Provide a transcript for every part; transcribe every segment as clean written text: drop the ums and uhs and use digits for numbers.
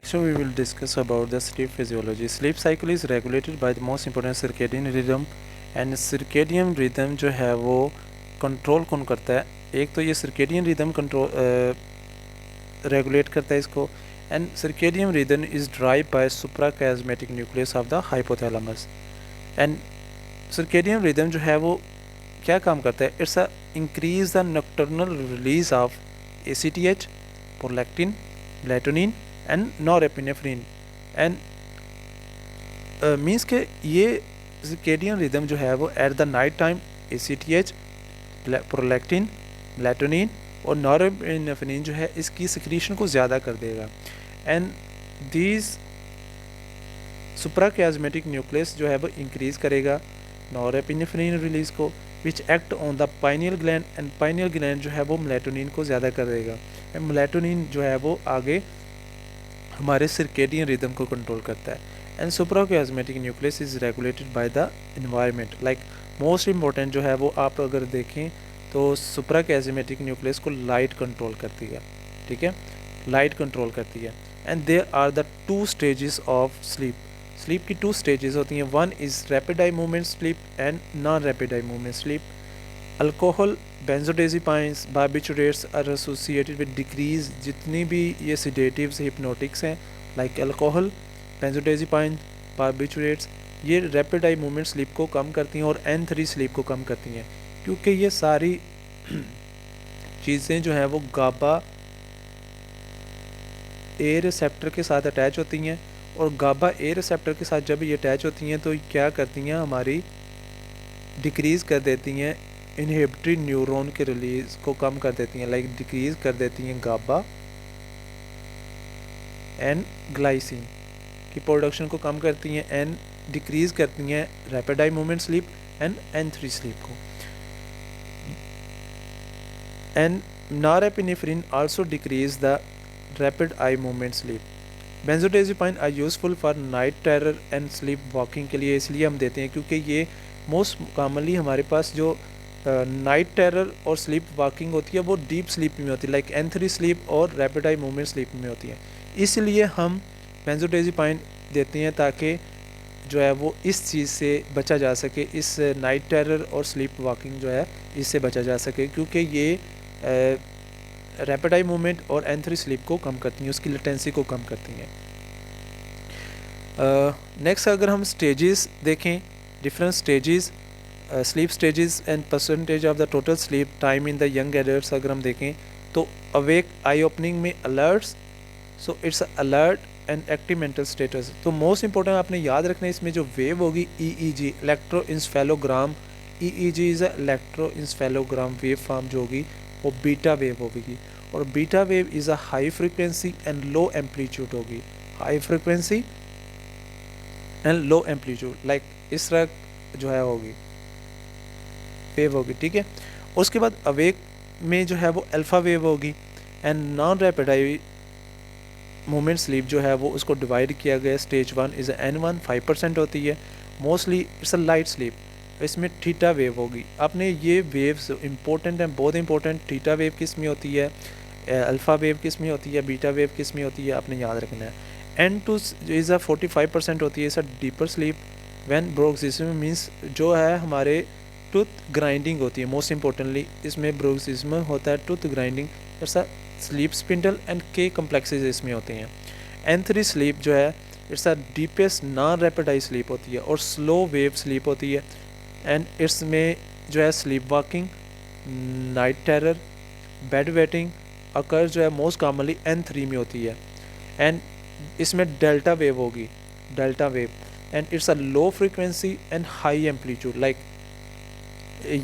So we will discuss about the sleep physiology. Sleep cycle is regulated by the most important circadian rhythm, and circadian rhythm जो है वो control कौन करता है? एक तो ये circadian rhythm कंट्रोल रेगुलेट करता है इसको, and circadian rhythm is driven by suprachiasmatic nucleus of the hypothalamus. And circadian rhythm जो है वो क्या काम करता है? It's increase the nocturnal release of ACTH, prolactin, melatonin and norepinephrine, and means के ये सर्केडियन रिदम जो है वो at the night time ACTH, prolactin, melatonin और नॉरएपिनेफ्रिन जो है इसकी सिक्रीशन को ज़्यादा कर देगा, एंड दीज सुप्राकियास्मेटिक न्यूक्लियस जो है वो इंक्रीज करेगा नॉरएपिनेफ्रिन रिलीज को, which act on the pineal gland, and pineal gland जो है वो मेलाटोनिन को ज़्यादा कर देगा, एंड मेलाटोनिन जो है वो आगे हमारे सर्केडियन रिदम को कंट्रोल करता है, and suprachiasmatic nucleus is regulated by the environment. Like most important जो है वो आप अगर देखें तो सुप्राकियास्मेटिक न्यूक्लियस को लाइट कंट्रोल करती है, ठीक है, लाइट कंट्रोल करती है, and there are the 2 stages of sleep. Sleep की 2 स्टेजेस होती हैं. One is rapid eye movement sleep and non rapid eye movement sleep. Alcohol, benzodiazepines, barbiturates are associated with decrease. जितनी भी ये सिडेटिव्स हिप्नोटिक्स हैं like alcohol, बेंजोडाइज़ेपाइन, बार्बिटूरेट्स, ये rapid eye movement sleep को कम करती हैं और N3 स्लीप को कम करती हैं, क्योंकि ये सारी चीज़ें जो हैं वो गाबा ए रिसेप्टर के साथ अटैच होती हैं, और गाबा ए रिसेप्टर के साथ जब ये अटैच होती हैं तो क्या करती हैं, हमारी डिक्रीज़ कर देती हैं इनहिबिटरी न्यूरॉन के रिलीज को कम कर देती हैं, लाइक डिक्रीज़ कर देती हैं गाबा एंड ग्लाइसिन की प्रोडक्शन को कम करती हैं, एंड डिक्रीज़ करती हैं rapid eye movement sleep and N3 sleep को. And norepinephrine also decrease the rapid eye movement sleep. Benzodiazepine are useful for night terror and sleep walking के लिए इसलिए हम देते हैं क्योंकि ये मोस्ट कॉमनली हमारे पास जो नाइट टेरर और स्लीप वॉकिंग होती है वो डीप स्लीप में होती है, लाइक N3 स्लीप और रैपिड आई मूवमेंट स्लीप में होती है. इसलिए हम बेंजोडाइज़ेपाइन देते हैं ताकि जो है वो इस चीज़ से बचा जा सके, इस नाइट टेरर और स्लीप वॉकिंग जो है इससे बचा जा सके, क्योंकि ये रैपिड आई मूवमेंट और N3 स्लीप को कम करती हैं, उसकी लेटेंसी को कम करती हैं. नेक्स्ट अगर हम स्टेजेस देखें, different stages, sleep stages and percentage of the total sleep time in the young adults अगर हम देखें तो अवेक आई ओपनिंग में alerts, so it's alert and active mental status. तो मोस्ट इंपॉर्टेंट आपने याद रखना है इसमें जो वेव होगी EEG, electroencephalogram. EEG is electroencephalogram wave form जो होगी वो बीटा वेव होगी, और beta wave is a high frequency and low amplitude होगी, high frequency and low amplitude, like इस तरह जो है होगी वेव होगी, ठीक है. उसके बाद अवेक में जो है वो अल्फ़ा वेव होगी, and non rapid eye movement sleep जो है वो उसको डिवाइड किया गया. स्टेज 1 इज़ N1 5% होती है, mostly it's a light sleep, इसमें थीटा वेव होगी. आपने ये वेव्स इंपॉर्टेंट हैं, बहुत इंपॉर्टेंट. थीटा वेव किस में होती है, अल्फ़ा वेव किस में होती है, बीटा वेव किस में होती है, आपने याद रखना है. N2 इज़ अ 45% होती है, is a deeper sleep. When bruxism means जो है हमारे टूथ ग्राइंडिंग होती है, मोस्ट इंपॉर्टेंटली इसमें ब्रोक्सिज्म होता है, tooth grinding. It's a slip spindle and K complexes इसमें होते हैं. N3 स्लीप जो है it's a deepest non rapid I sleep होती है और स्लो वेव स्लीप होती है, एंड इसमें जो है sleep walking, night terror, bed wetting occur जो है मोस्ट कॉमनली N3 में होती है, एंड इसमें डेल्टा वेव होगी, delta wave, and it's a low frequency and high amplitude. Like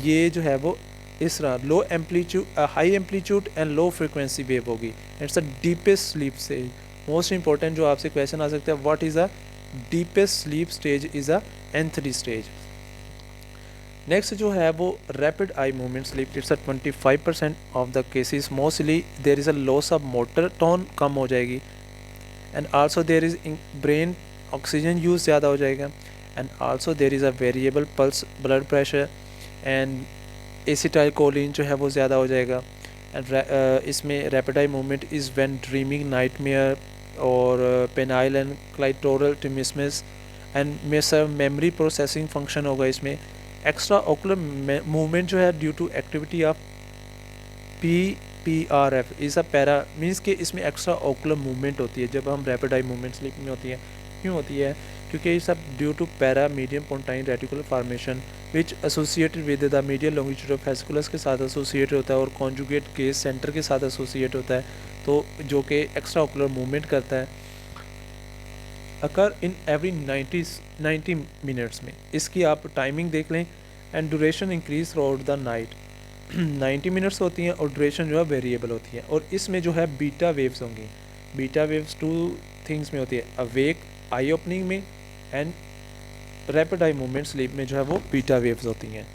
ये जो है वो इस तरह low amplitude, high amplitude and low frequency wave होगी. It's a deepest sleep stage. Most important जो आपसे क्वेश्चन आ सकता है, what is a deepest sleep stage, is a N3 stage. Next जो है वो rapid eye movement sleep. It's a 25% of the cases, mostly there is a loss of motor tone, कम हो जाएगी, and also there is brain oxygen use ज़्यादा हो जाएगा, and also there is a variable pulse blood pressure, and acetylcholine जो है वो ज़्यादा हो जाएगा. एंड इसमें rapid eye movement is when dreaming, nightmare और penile and clitoral tumescence and major memory processing function होगा इसमें। एक्स्ट्रा ओकुलर मूवमेंट जो है due to activity of PRF is a para means कि इसमें एक्स्ट्रा ओकुलर मूवमेंट होती है जब हम रैपिड आई मूवमेंट स्लीप में होती है। क्यों होती है? क्योंकि ये सब due to paramedian pontine reticular formation which associated with the medial longitudinal fasciculus के साथ एसोसिएट होता है और कॉन्जुगेट केस सेंटर के साथ एसोसिएट होता है, तो जो कि एक्स्ट्रा ओकुलर मूवमेंट करता है। अकर इन एवरी 90 मिनट्स में। इसकी आप टाइमिंग देख लें and duration increase through out the night. 90 minutes होती हैं और ड्यूरेशन जो है वेरिएबल होती है। और इसमें जो है बीटा वेव्स होंगी। बीटा वेव्स 2 थिंग्स में होती है, अवेक आई ओपनिंग में and rapid eye movement sleep में जो है वो बीटा वेव्स होती हैं।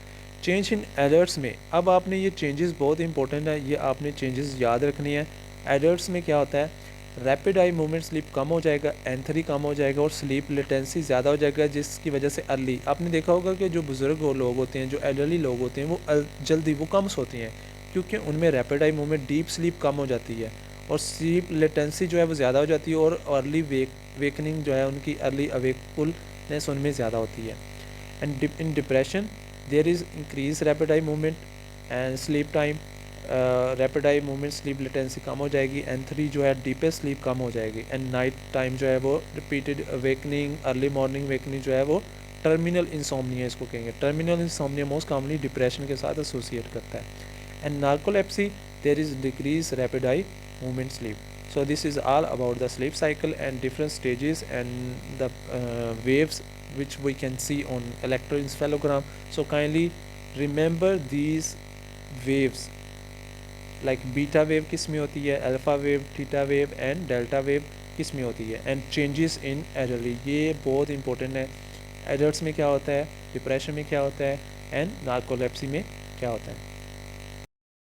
चेंज इन एडल्ट्स में, अब आपने ये चेंजेस बहुत इंपॉर्टेंट है, ये आपने चेंजेस याद रखनी है। एडल्ट्स में क्या होता है? रैपिड आई मूवमेंट स्लीप कम हो जाएगा, N3 कम हो जाएगा और स्लीप लेटेंसी ज़्यादा हो जाएगा, जिसकी वजह से अर्ली आपने देखा होगा कि जो बुज़ुर्ग लोग होते हैं, जो एल्डरली लोग होते हैं, वो जल्दी वो कम सोते हैं क्योंकि उनमें rapid eye movement deep sleep कम हो जाती है और स्लीप लेटेंसी जो है वो ज़्यादा हो जाती है और अर्ली वेकनिंग जो है उनकी अर्ली अवेकफुलनेस उनमें ज़्यादा होती है। And in depression there is increase rapid eye movement and sleep time, rapid eye movement sleep latency कम हो जाएगी, N3 जो है डीपेस्ट स्लीप कम हो जाएगी एंड नाइट टाइम जो है वो repeated wakening early morning wakening जो है वो टर्मिनल इंसोम्निया इसको कहेंगे। Terminal insomnia most commonly depression के साथ एसोसिएट करता है। And narcolepsy there is decrease rapid eye movement sleep. So this is all about the sleep cycle and different stages and the waves which we can see on electroencephalogram. So kindly remember these waves like beta wave किस में होती है, alpha wave, theta wave and delta wave किस में होती है, and changes in adult, ये बहुत इंपॉर्टेंट है। एडल्ट्स में क्या होता है, डिप्रेशन में क्या होता है एंड नार्कोलेप्सी में क्या होता है।